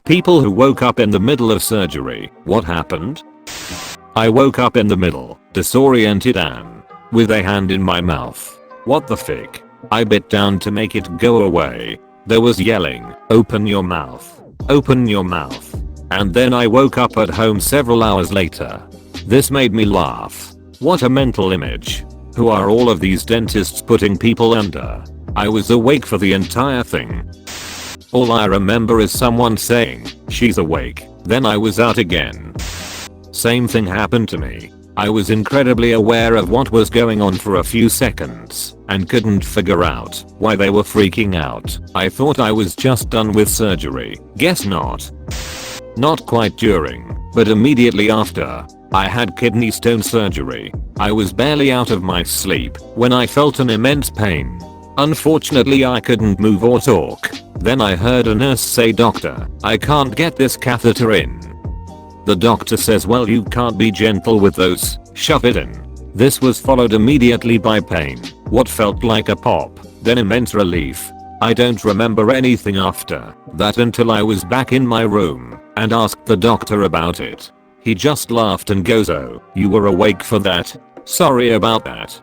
People who woke up in the middle of surgery. What happened? I woke up in the middle, disoriented and with a hand in my mouth. What the fick? I bit down to make it go away. There was yelling, "Open your mouth. Open your mouth." And then I woke up at home several hours later. This made me laugh. What a mental image. Who are all of these dentists putting people under? I was awake for the entire thing. All I remember is someone saying, "She's awake." Then I was out again. Same thing happened to me. I was incredibly aware of what was going on for a few seconds and couldn't figure out why they were freaking out. I thought I was just done with surgery. Guess not. Not quite during, but immediately after. I had kidney stone surgery. I was barely out of my sleep when I felt an immense pain. Unfortunately, I couldn't move or talk. Then I heard a nurse say, "Doctor, I can't get this catheter in." The doctor says, "Well, you can't be gentle with those, shove it in." This was followed immediately by pain, what felt like a pop, then immense relief. I don't remember anything after that until I was back in my room and asked the doctor about it. He just laughed and goes, "Oh, you were awake for that? Sorry about that."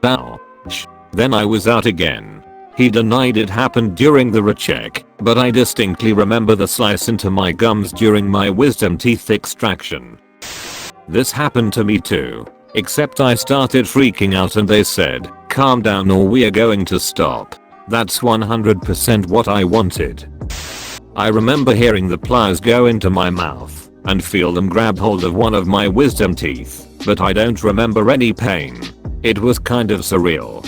Ouch. Then I was out again. He denied it happened during the recheck, but I distinctly remember the slice into my gums during my wisdom teeth extraction. This happened to me too, except I started freaking out and they said, "Calm down or we are going to stop." That's 100% what I wanted. I remember hearing the pliers go into my mouth and feel them grab hold of one of my wisdom teeth, but I don't remember any pain. It was kind of surreal.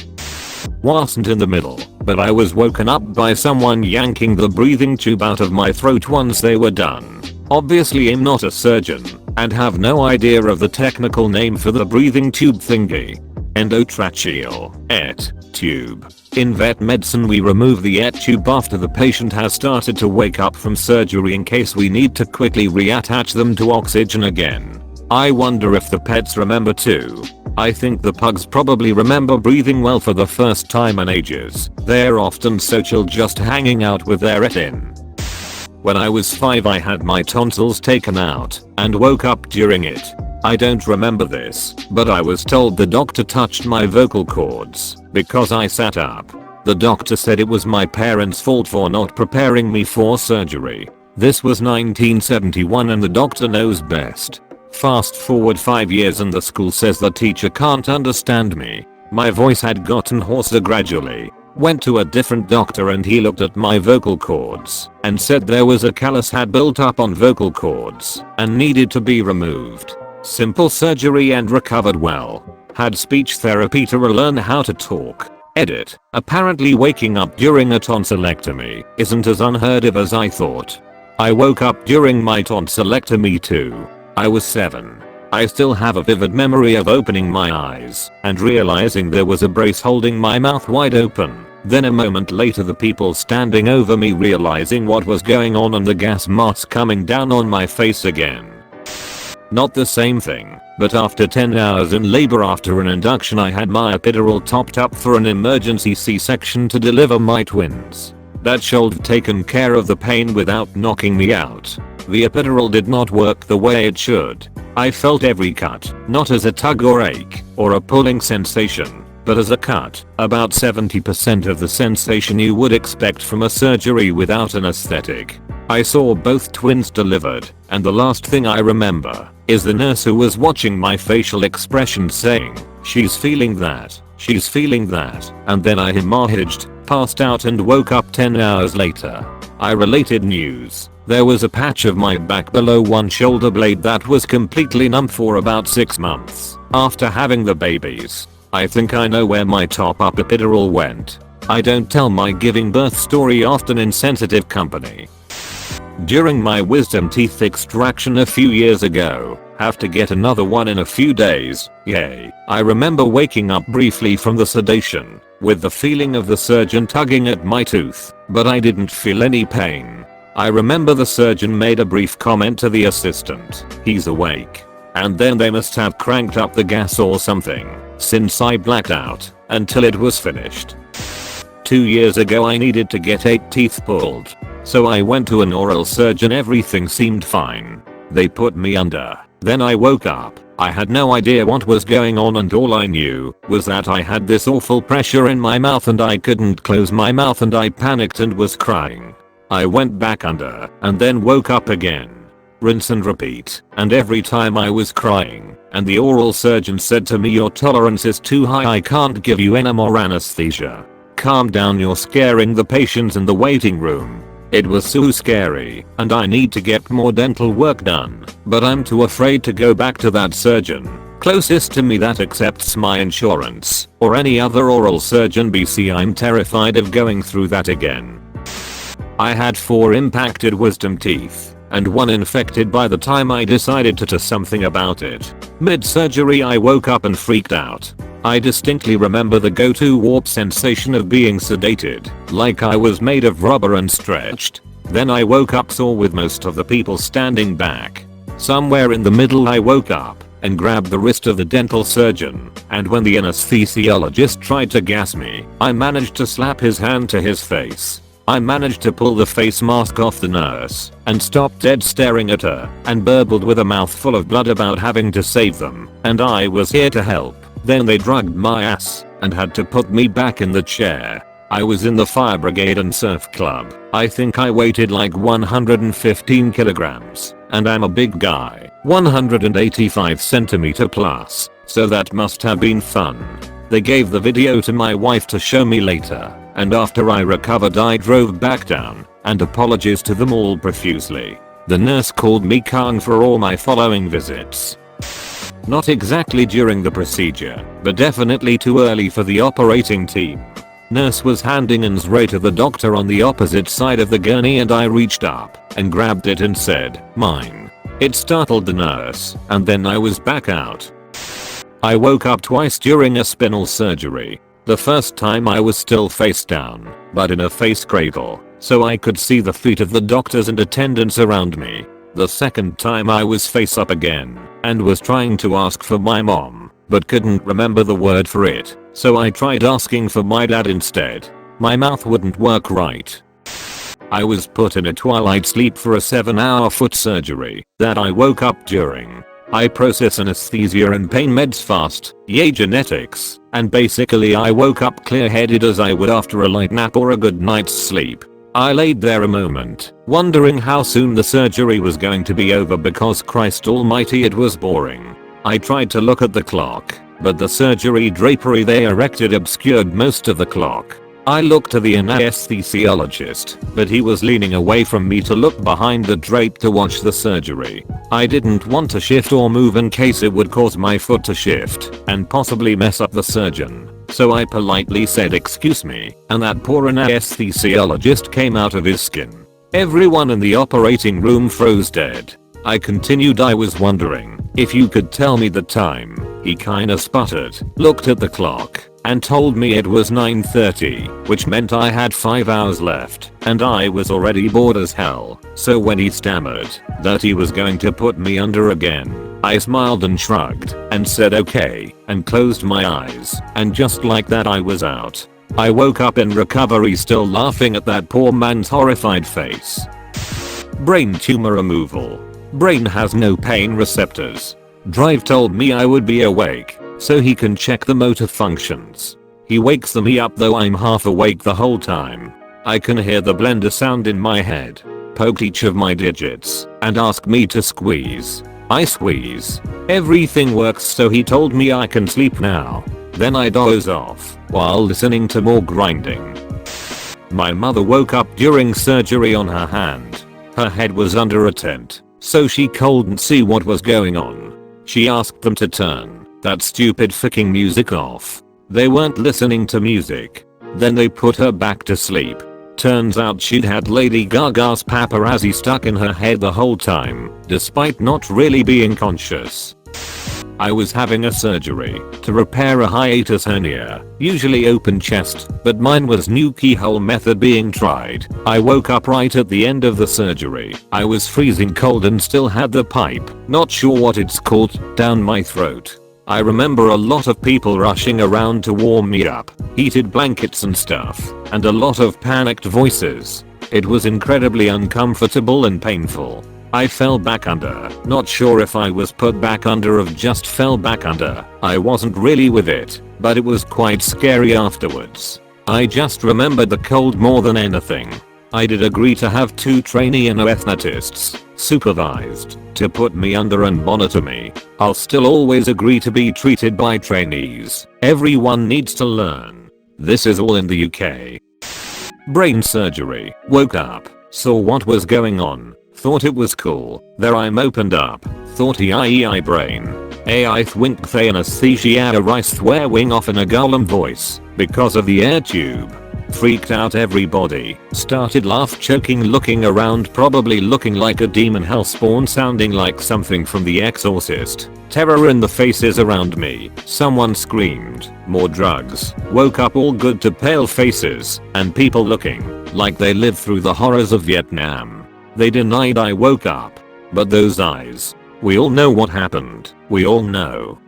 Wasn't in the middle, but I was woken up by someone yanking the breathing tube out of my throat once they were done. Obviously I'm not a surgeon and have no idea of the technical name for the breathing tube thingy. Endotracheal ET tube. In vet medicine we remove the ET tube after the patient has started to wake up from surgery in case we need to quickly reattach them to oxygen again. I wonder if the pets remember too. I think the pugs probably remember breathing well for the first time in ages. They're often so chill just hanging out with their ET in. When I was 5 I had my tonsils taken out and woke up during it. I don't remember this, but I was told the doctor touched my vocal cords because I sat up. The doctor said it was my parents' fault for not preparing me for surgery. This was 1971 and the doctor knows best. Fast forward 5 years and the school says the teacher can't understand me. My voice had gotten hoarser gradually. Went to a different doctor and he looked at my vocal cords and said there was a callus had built up on vocal cords and needed to be removed. Simple surgery and recovered well. Had speech therapy to relearn how to talk. Edit. Apparently waking up during a tonsillectomy isn't as unheard of as I thought. I woke up during my tonsillectomy too. I was 7. I still have a vivid memory of opening my eyes and realizing there was a brace holding my mouth wide open. Then a moment later the people standing over me realizing what was going on and the gas mask coming down on my face again. Not the same thing, but after 10 hours in labor after an induction I had my epidural topped up for an emergency C-section to deliver my twins. That should have taken care of the pain without knocking me out. The epidural did not work the way it should. I felt every cut, not as a tug or ache, or a pulling sensation, but as a cut, about 70% of the sensation you would expect from a surgery without an anesthetic. I saw both twins delivered, and the last thing I remember is the nurse who was watching my facial expression saying, "She's feeling that, she's feeling that," and then I hemorrhaged, passed out and woke up 10 hours later. I related news. There was a patch of my back below one shoulder blade that was completely numb for about 6 months after having the babies. I think I know where my top-up epidural went. I don't tell my giving birth story often in sensitive company. During my wisdom teeth extraction a few years ago, have to get another one in a few days, yay. I remember waking up briefly from the sedation, with the feeling of the surgeon tugging at my tooth, but I didn't feel any pain. I remember the surgeon made a brief comment to the assistant, "He's awake." And then they must have cranked up the gas or something, since I blacked out until it was finished. 2 years ago I needed to get 8 teeth pulled. So I went to an oral surgeon. Everything seemed fine. They put me under. Then I woke up. I had no idea what was going on, and all I knew was that I had this awful pressure in my mouth and I couldn't close my mouth, and I panicked and was crying. I went back under and then woke up again. Rinse and repeat, and every time I was crying, and the oral surgeon said to me, your tolerance is too high, I can't give you any more anesthesia. Calm down, you're scaring the patients in the waiting room. It was so scary, and I need to get more dental work done, but I'm too afraid to go back to that surgeon closest to me that accepts my insurance, or any other oral surgeon BC. I'm terrified of going through that again. I had 4 impacted wisdom teeth, and 1 infected by the time I decided to do something about it. Mid-surgery I woke up and freaked out. I distinctly remember the go-to warp sensation of being sedated, like I was made of rubber and stretched. Then I woke up, saw with most of the people standing back. Somewhere in the middle I woke up and grabbed the wrist of the dental surgeon, and when the anesthesiologist tried to gas me, I managed to slap his hand to his face. I managed to pull the face mask off the nurse and stopped dead staring at her and burbled with a mouthful of blood about having to save them, and I was here to help. Then they drugged my ass and had to put me back in the chair. I was in the fire brigade and surf club. I think I weighted like 115 kilograms, and I'm a big guy, 185 centimeter plus, so that must have been fun. They gave the video to my wife to show me later, and after I recovered I drove back down, and apologies to them all profusely. The nurse called me Kang for all my following visits. Not exactly during the procedure, but definitely too early for the operating team. Nurse was handing an X-ray to the doctor on the opposite side of the gurney, and I reached up and grabbed it and said, "Mine." It startled the nurse, and then I was back out. I woke up twice during a spinal surgery. The first time I was still face down, but in a face cradle, so I could see the feet of the doctors and attendants around me. The second time I was face up again, and was trying to ask for my mom, but couldn't remember the word for it, so I tried asking for my dad instead. My mouth wouldn't work right. I was put in a twilight sleep for a 7-hour foot surgery that I woke up during. I process anesthesia and pain meds fast, yay genetics, and basically I woke up clear-headed as I would after a light nap or a good night's sleep. I laid there a moment, wondering how soon the surgery was going to be over because Christ almighty it was boring. I tried to look at the clock, but the surgery drapery they erected obscured most of the clock. I looked to the anesthesiologist, but he was leaning away from me to look behind the drape to watch the surgery. I didn't want to shift or move in case it would cause my foot to shift and possibly mess up the surgeon. So I politely said excuse me, and that poor anesthesiologist came out of his skin. Everyone in the operating room froze dead. I continued, I was wondering if you could tell me the time. He kinda sputtered, looked at the clock, and told me it was 9:30, which meant I had 5 hours left, and I was already bored as hell. So when he stammered that he was going to put me under again, I smiled and shrugged and said okay, and closed my eyes, and just like that I was out. I woke up in recovery still laughing at that poor man's horrified face. Brain tumor removal. Brain has no pain receptors. Drive told me I would be awake, so he can check the motor functions. He wakes me up though I'm half awake the whole time. I can hear the blender sound in my head, poke each of my digits, and ask me to squeeze. I squeeze. Everything works, so he told me I can sleep now. Then I doze off while listening to more grinding. My mother woke up during surgery on her hand. Her head was under a tent, so she couldn't see what was going on. She asked them to turn that stupid fucking music off. They weren't listening to music. Then they put her back to sleep. Turns out she'd had Lady Gaga's paparazzi stuck in her head the whole time, despite not really being conscious. I was having a surgery to repair a hiatus hernia, usually open chest, but mine was new keyhole method being tried. I woke up right at the end of the surgery. I was freezing cold and still had the pipe, not sure what it's called, down my throat. I remember a lot of people rushing around to warm me up, heated blankets and stuff, and a lot of panicked voices. It was incredibly uncomfortable and painful. I fell back under, not sure if I was put back under or just fell back under. I wasn't really with it, but it was quite scary afterwards. I just remembered the cold more than anything. I did agree to have 2 trainee anesthetists, supervised, to put me under and monitor me. I'll still always agree to be treated by trainees. Everyone needs to learn. This is all in the UK. Brain surgery. Woke up, saw what was going on, thought it was cool. There I'm opened up, thought ei brain. I think they anesthesia rice swearing off in a golem voice because of the air tube. Freaked out everybody, started laugh choking looking around probably looking like a demon hellspawn sounding like something from The Exorcist. Terror in the faces around me, someone screamed, more drugs. Woke up all good to pale faces and people looking like they lived through the horrors of Vietnam. They denied I woke up. But those eyes. We all know what happened. We all know.